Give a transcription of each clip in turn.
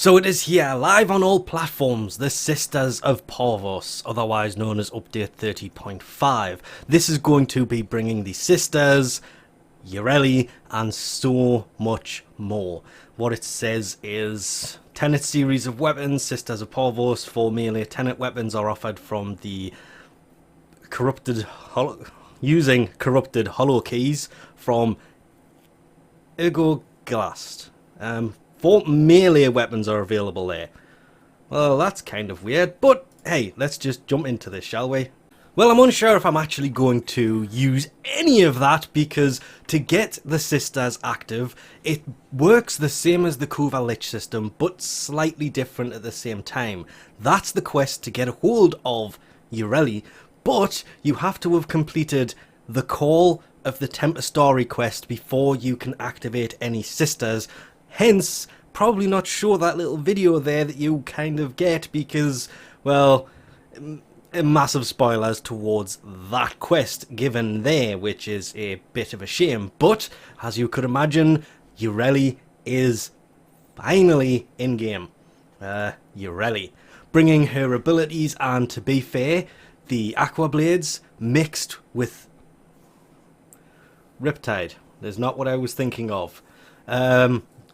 So it is here, live on all platforms, the Sisters of Parvos, otherwise known as Update 30.5. This is going to be bringing the Sisters, Yourelli, and so much more. What it says is, Tenant series of weapons, Sisters of Parvos, for melee Tenant weapons are offered from the using corrupted hollow keys from Galvanized. 4 melee weapons are available there. Well, that's kind of weird, but hey, let's just jump into this, shall we? Well, I'm unsure if I'm actually going to use any of that, because to get the Sisters active, it works the same as the Kuva Lich system, but slightly different at the same time. That's the quest to get a hold of Yourelli, but you have to have completed the Call of the Tempestari quest before you can activate any Sisters. Hence, probably not show that little video there that you kind of get because, well, massive spoilers towards that quest given there, which is a bit of a shame. But, as you could imagine, Yourelli is finally in-game. Yourelli. Bringing her abilities, and to be fair, the Aqua Blades mixed with Riptide. That's not what I was thinking of.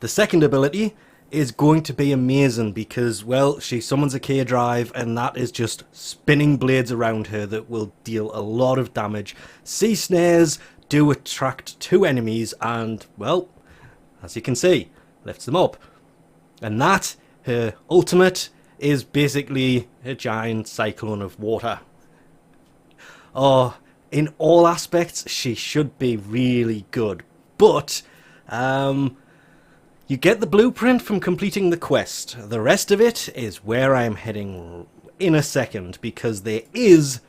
The second ability is going to be amazing because, well, she summons a K drive and that is just spinning blades around her that will deal a lot of damage. Sea snares do attract 2 enemies and, well, as you can see, lifts them up. And that, her ultimate, is basically a giant cyclone of water. Oh, in all aspects, she should be really good. But, you get the blueprint from completing the quest. The rest of it is where I am heading in a second, because there is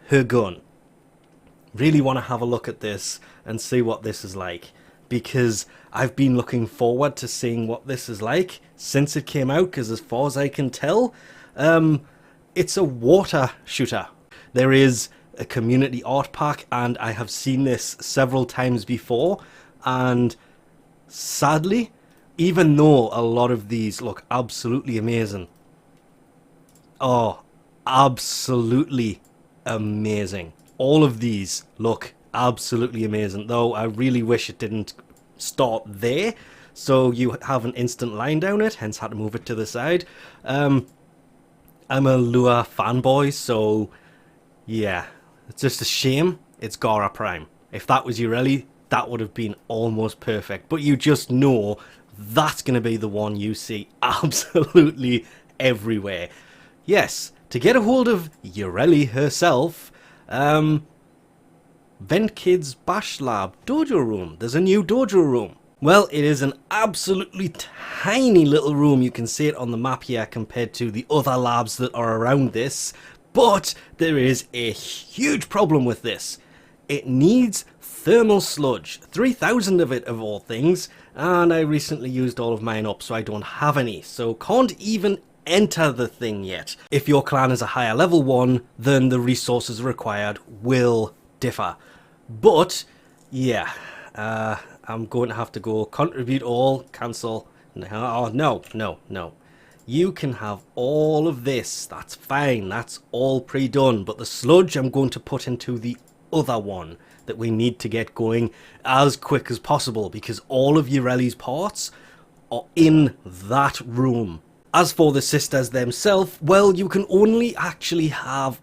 her gun. Really want to have a look at this and see what this is like, because I've been looking forward to seeing what this is like since it came out, because as far as I can tell, it's a water shooter. There is a community art pack, and I have seen this several times before, and sadly, even though a lot of these look absolutely amazing, oh, absolutely amazing, all of these look absolutely amazing, though I really wish it didn't start there, so you have an instant line down it, hence had to move it to the side. I'm a Lua fanboy, so yeah, it's just a shame it's Gara Prime. If that was Yourelli, that would have been almost perfect, but you just know that's going to be the one you see absolutely everywhere. Yes, to get a hold of Yourelli herself, Vent Kids Bash Lab Dojo Room. There's a new dojo room. Well, it is an absolutely tiny little room. You can see it on the map here compared to the other labs that are around this. But there is a huge problem with this. It needs thermal sludge, 3,000 of it of all things, and I recently used all of mine up, so I don't have any, so can't even enter the thing yet. If your clan is a higher level one, then the resources required will differ. But yeah, I'm going to have to go contribute all, cancel. Oh, no. You can have all of this, that's fine, that's all pre-done, but the sludge I'm going to put into the other one that we need to get going as quick as possible, because all of Yourelli's parts are in that room. As for the Sisters themselves, well, you can only actually have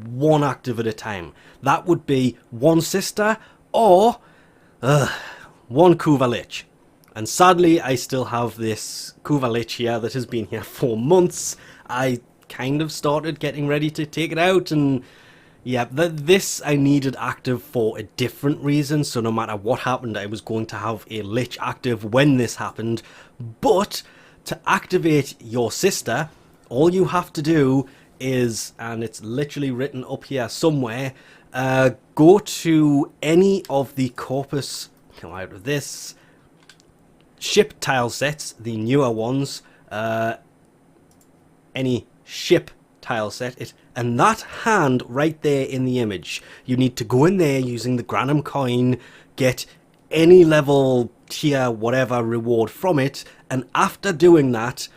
one active at a time. That would be one Sister or one Kuva Lich. And sadly, I still have this Kuva Lich here that has been here for months. I kind of started getting ready to take it out, and yeah, this I needed active for a different reason, so no matter what happened, I was going to have a Lich active when this happened. But to activate your Sister, all you have to do is, and it's literally written up here somewhere, go to any of the corpus, come out of this, ship tile sets, the newer ones, any ship tile set, and that hand right there in the image, you need to go in there using the Granum coin, get any level tier whatever reward from it, and after doing that,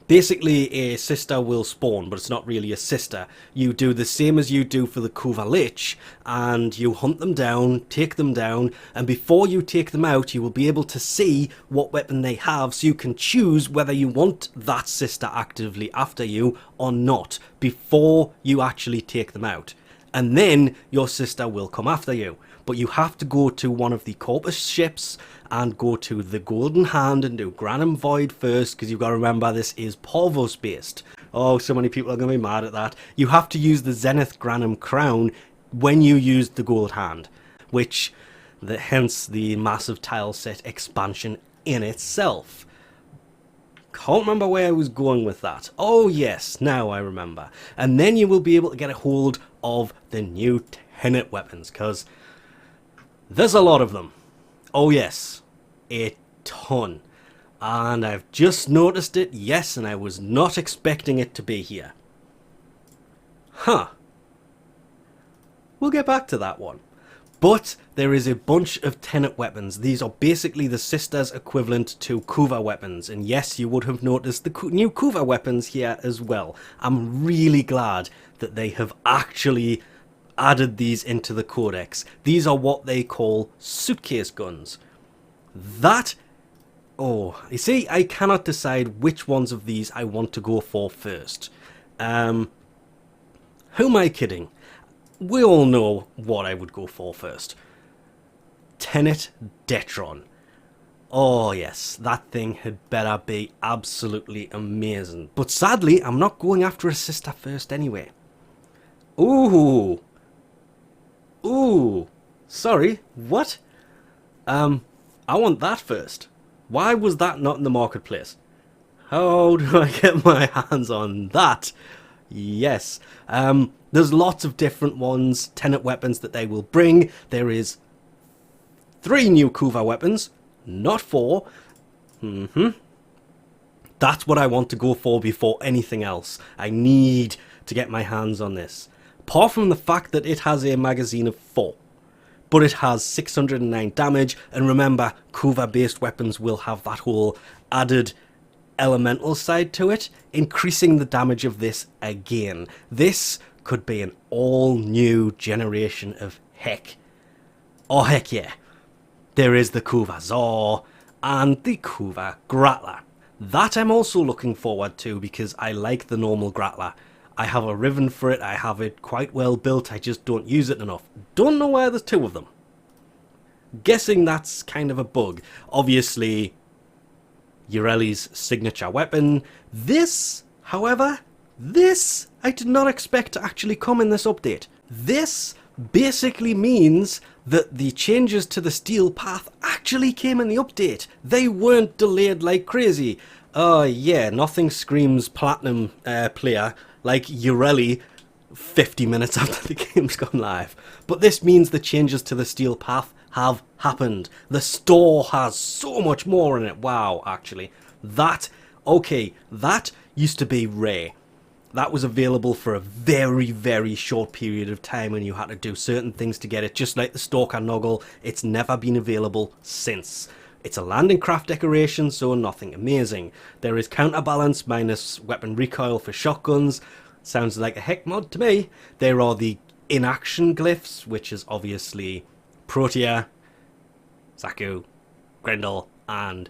Basically, a sister will spawn, but it's not really a sister. You do the same as you do for the Kuva Lich, and you hunt them down, take them down, and before you take them out, you will be able to see what weapon they have, so you can choose whether you want that sister actively after you or not, before you actually take them out. And then your sister will come after you. But you have to go to one of the Corpus ships and go to the Golden Hand and do Granum Void first, because you've got to remember this is Parvos based. Oh, so many people are going to be mad at that. You have to use the Zenith Granum Crown when you use the Gold Hand, which, hence the massive tile set expansion in itself. Can't remember where I was going with that. Oh yes, now I remember. And then you will be able to get a hold of the new Tenant Weapons, because there's a lot of them. Oh yes, a ton. And I've just noticed it, yes, and I was not expecting it to be here. Huh. We'll get back to that one. But there is a bunch of Tenant Weapons. These are basically the sisters equivalent to Kuva weapons. And yes, you would have noticed the new Kuva weapons here as well. I'm really glad that they have actually added these into the codex. These are what they call suitcase guns. That, oh, you see, I cannot decide which ones of these I want to go for first. Who am I kidding? We all know what I would go for first. Tenet Detron. Oh yes, that thing had better be absolutely amazing. But sadly, I'm not going after a sister first anyway. Ooh. Ooh. Sorry, what? I want that first. Why was that not in the marketplace? How do I get my hands on that? Yes. There's lots of different ones, Tenant Weapons that they will bring. There is 3 new Kuva weapons, not 4. That's what I want to go for before anything else. I need to get my hands on this. Apart from the fact that it has a magazine of 4. But it has 609 damage, and remember, Kuva based weapons will have that whole added elemental side to it, increasing the damage of this again. This could be an all new generation of heck. Oh heck yeah. There is the Kuva Zor and the Kuva Grattler. That I'm also looking forward to because I like the normal Grattler. I have a Riven for it, I have it quite well built, I just don't use it enough. Don't know why there's 2 of them. Guessing that's kind of a bug. Obviously, Yourelli's signature weapon. This, however, this I did not expect to actually come in this update. This basically means that the changes to the steel path actually came in the update. They weren't delayed like crazy. Yeah, nothing screams platinum player like Yourelli 50 minutes after the game's gone live. But this means the changes to the steel path have happened. The store has so much more in it. Wow, actually. That, okay, that used to be rare. That was available for a very, very short period of time and you had to do certain things to get it. Just like the Stalker Noggle, it's never been available since. It's a landing craft decoration, so nothing amazing. There is counterbalance minus weapon recoil for shotguns. Sounds like a heck mod to me. There are the inaction glyphs, which is obviously Protea, Zaku, Grendel, and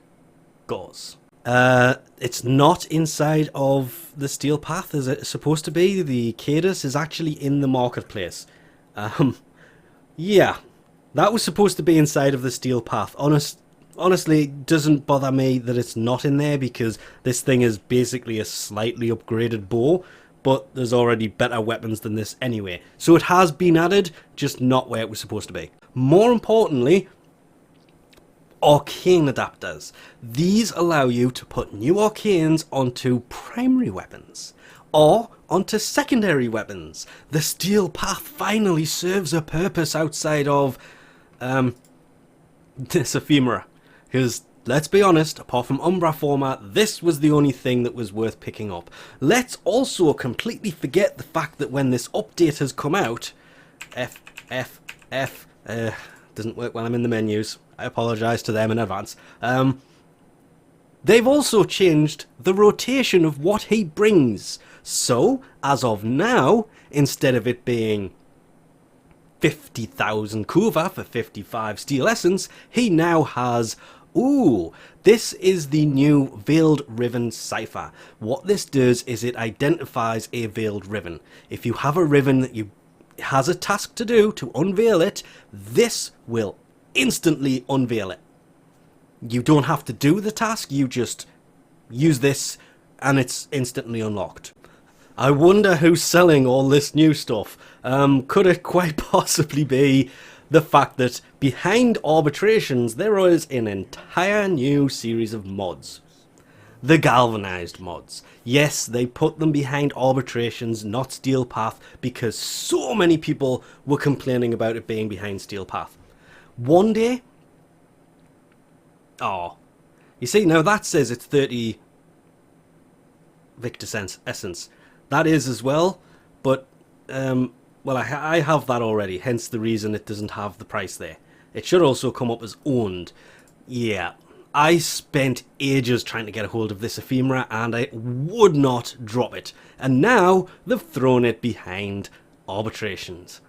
Gauze. It's not inside of the steel path as it's supposed to be. The Cadus is actually in the marketplace. Yeah, that was supposed to be inside of the steel path. Honestly, it doesn't bother me that it's not in there because this thing is basically a slightly upgraded bow, but there's already better weapons than this anyway. So it has been added, just not where it was supposed to be. More importantly, arcane adapters. These allow you to put new arcanes onto primary weapons or onto secondary weapons. The steel path finally serves a purpose outside of this ephemera. Because, let's be honest, apart from Umbra Forma, this was the only thing that was worth picking up. Let's also completely forget the fact that when this update has come out, doesn't work when I'm in the menus. I apologise to them in advance. They've also changed the rotation of what he brings. So, as of now, instead of it being 50,000 Kuva for 55 Steel Essence, he now has... Ooh, this is the new Veiled Riven Cipher. What this does is it identifies a Veiled Riven. If you have a Riven that has a task to do to unveil it, this will instantly unveil it. You don't have to do the task, you just use this and it's instantly unlocked. I wonder who's selling all this new stuff. Could it quite possibly be the fact that behind Arbitrations there is an entire new series of mods? The Galvanized Mods. Yes, they put them behind Arbitrations, not Steel Path, because so many people were complaining about it being behind Steel Path. One day... Oh. You see, now that says it's 30 Victor Essence. That is as well, but... well, I have that already, hence the reason it doesn't have the price there. It should also come up as owned. Yeah, I spent ages trying to get a hold of this ephemera and I would not drop it. And now they've thrown it behind Arbitrations.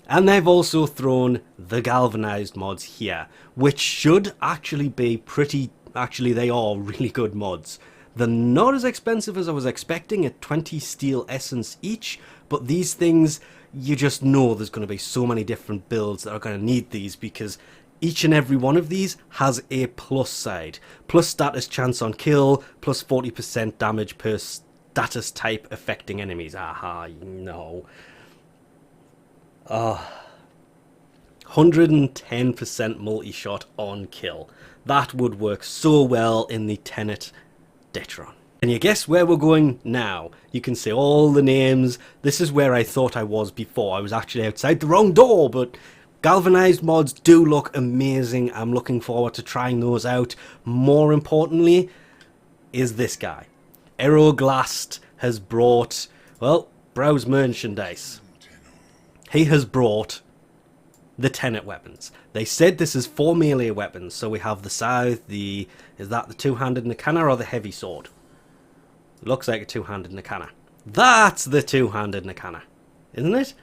And they've also thrown the Galvanized mods here, which should actually be pretty... Actually, they are really good mods. They're not as expensive as I was expecting at 20 Steel Essence each, but these things, you just know there's going to be so many different builds that are going to need these, because each and every one of these has a plus side. Plus status chance on kill, plus 40% damage per status type affecting enemies. Aha, no. 110% multi-shot on kill. That would work so well in the Tenant Detron. And you guess where we're going now? You can see all the names. This is where I thought I was before. I was actually outside the wrong door, but Galvanized mods do look amazing. I'm looking forward to trying those out. More importantly, is this guy. Aeroglast has brought, well, browse merchandise. He has brought the Tenant Weapons. They said this is 4 melee weapons, so we have the scythe, is that the two-handed Nakana or the heavy sword? Looks like a two-handed Nakana. That's the two-handed Nakana, isn't it?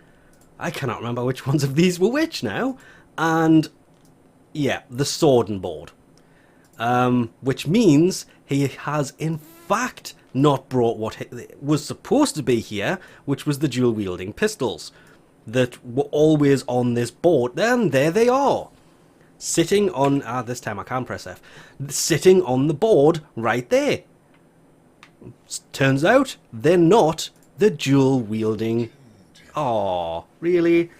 I cannot remember which ones of these were which now. And yeah, the sword and board. Which means he has in fact not brought what was supposed to be here, which was the dual-wielding pistols that were always on this board. And there they are, sitting on, this time I can't press F, sitting on the board right there. Turns out they're not the dual wielding. Oh, really?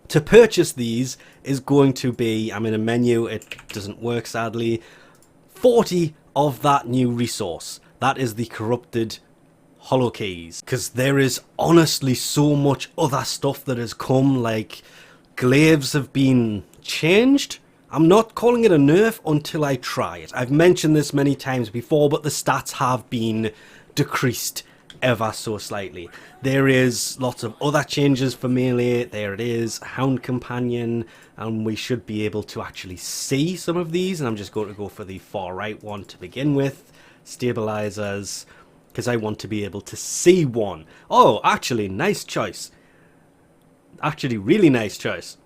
To purchase these is going to be, I'm in a menu, it doesn't work sadly, 40 of that new resource. That is the corrupted hollow keys, because there is honestly so much other stuff that has come, like glaives have been changed. I'm not calling it a nerf until I try it. I've mentioned this many times before, but the stats have been decreased ever so slightly. There is lots of other changes for melee. There it is, Hound Companion, and we should be able to actually see some of these, and I'm just going to go for the far right one to begin with. Stabilizers, because I want to be able to see one. Oh, actually, nice choice. Actually, really nice choice.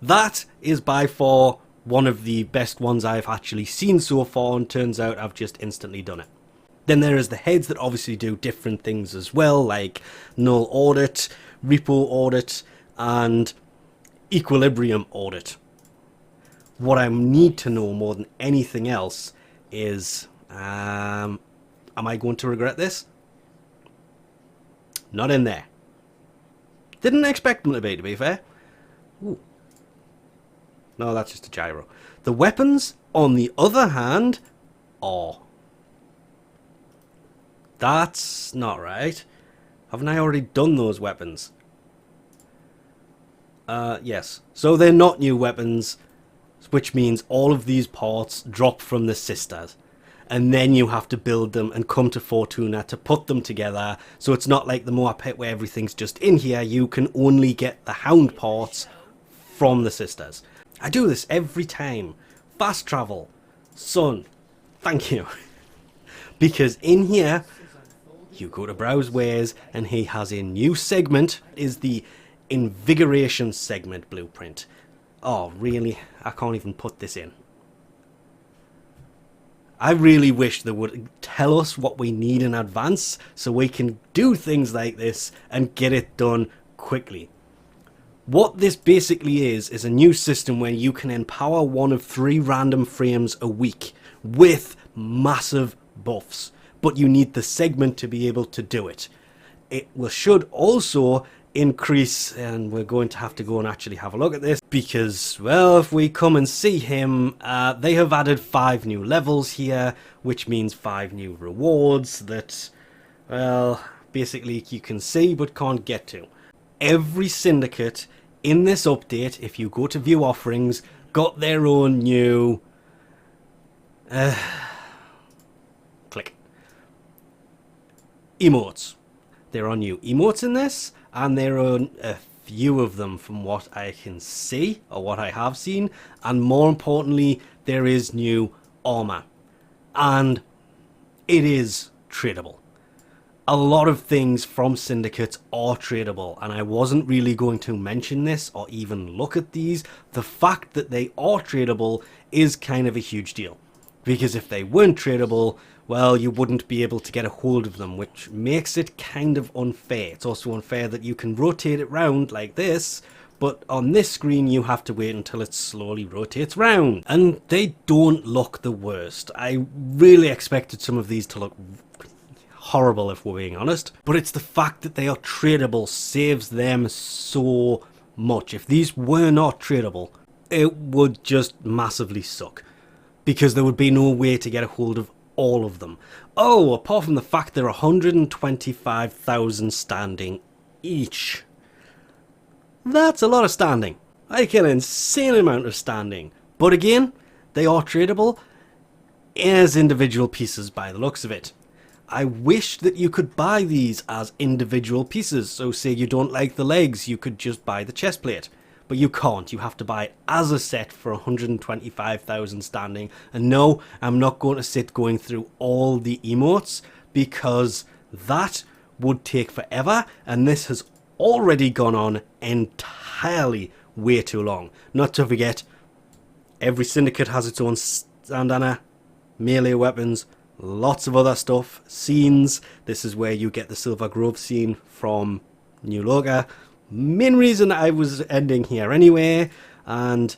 That is by far one of the best ones I've actually seen so far, and turns out I've just instantly done it. Then there is the heads that obviously do different things as well, like Null Audit, Repo Audit, and Equilibrium Audit. What I need to know more than anything else is, am I going to regret this? Not in there. Didn't expect them to be fair. Ooh. No, that's just a gyro. The weapons, on the other hand, are... That's not right. Haven't I already done those weapons? Yes. So they're not new weapons, which means all of these parts drop from the sisters. And then you have to build them and come to Fortuna to put them together. So it's not like the Moa Pit where everything's just in here. You can only get the Hound parts from the sisters. I do this every time. Fast travel. Sun. Thank you. Because in here, you go to Browse Wares, and he has a new segment, is the Invigoration segment blueprint. Oh, really? I can't even put this in. I really wish they would tell us what we need in advance so we can do things like this and get it done quickly. What this basically is a new system where you can empower one of 3 random frames a week with massive buffs, but you need the segment to be able to do it. It should also increase, and we're going to have to go and actually have a look at this, because, well, if we come and see him, they have added 5 new levels here, which means 5 new rewards that, well, basically you can see but can't get to. Every syndicate in this update, if you go to view offerings, got their own new click emotes. There are new emotes in this, and there are a few of them from what I can see, or what I have seen, and more importantly, there is new armor, and it is tradable. A lot of things from syndicates are tradable, and I wasn't really going to mention this or even look at these. The fact that they are tradable is kind of a huge deal, because if they weren't tradable, well, you wouldn't be able to get a hold of them, which makes it kind of unfair. It's also unfair that you can rotate it round like this, but on this screen you have to wait until it slowly rotates round. And they don't look the worst. I really expected some of these to look horrible, if we're being honest, but it's the fact that they are tradable saves them so much. If these were not tradable, it would just massively suck, because there would be no way to get a hold of all of them. Oh, apart from the fact they're 125,000 standing each. That's a lot of standing. Like an insane amount of standing. But again, they are tradable as individual pieces by the looks of it. I wish that you could buy these as individual pieces. So say you don't like the legs, you could just buy the chest plate. But you can't. You have to buy it as a set for 125,000 standing. And no, I'm not going to sit going through all the emotes, because that would take forever, and this has already gone on entirely way too long. Not to forget, every syndicate has its own bandana, melee weapons, lots of other stuff, scenes. This is where you get the Silver Grove scene from New Loga. Main reason I was ending here anyway, and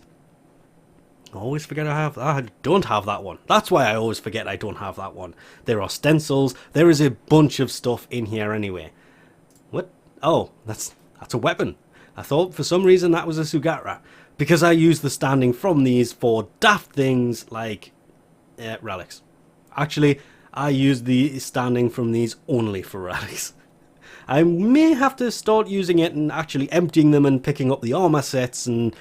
I always forget I don't have that one. That's why I always forget I don't have that one. There are stencils. There is a bunch of stuff in here anyway. What? Oh, that's a weapon. I thought for some reason that was a Sugatra, because I use the standing from these for daft things like relics. Actually, I use the standing from these only for relics. I may have to start using it and actually emptying them and picking up the armor sets and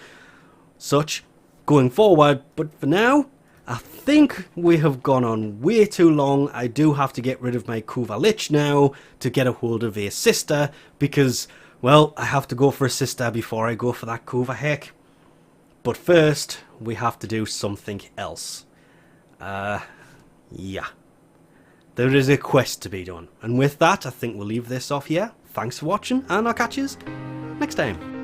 such going forward, but for now, I think we have gone on way too long. I do have to get rid of my Kuva Lich now to get a hold of a sister, because, well, I have to go for a sister before I go for that Kuva heck. But first, we have to do something else. Yeah. There is a quest to be done. And with that, I think we'll leave this off here. Thanks for watching, and I'll catch you next time.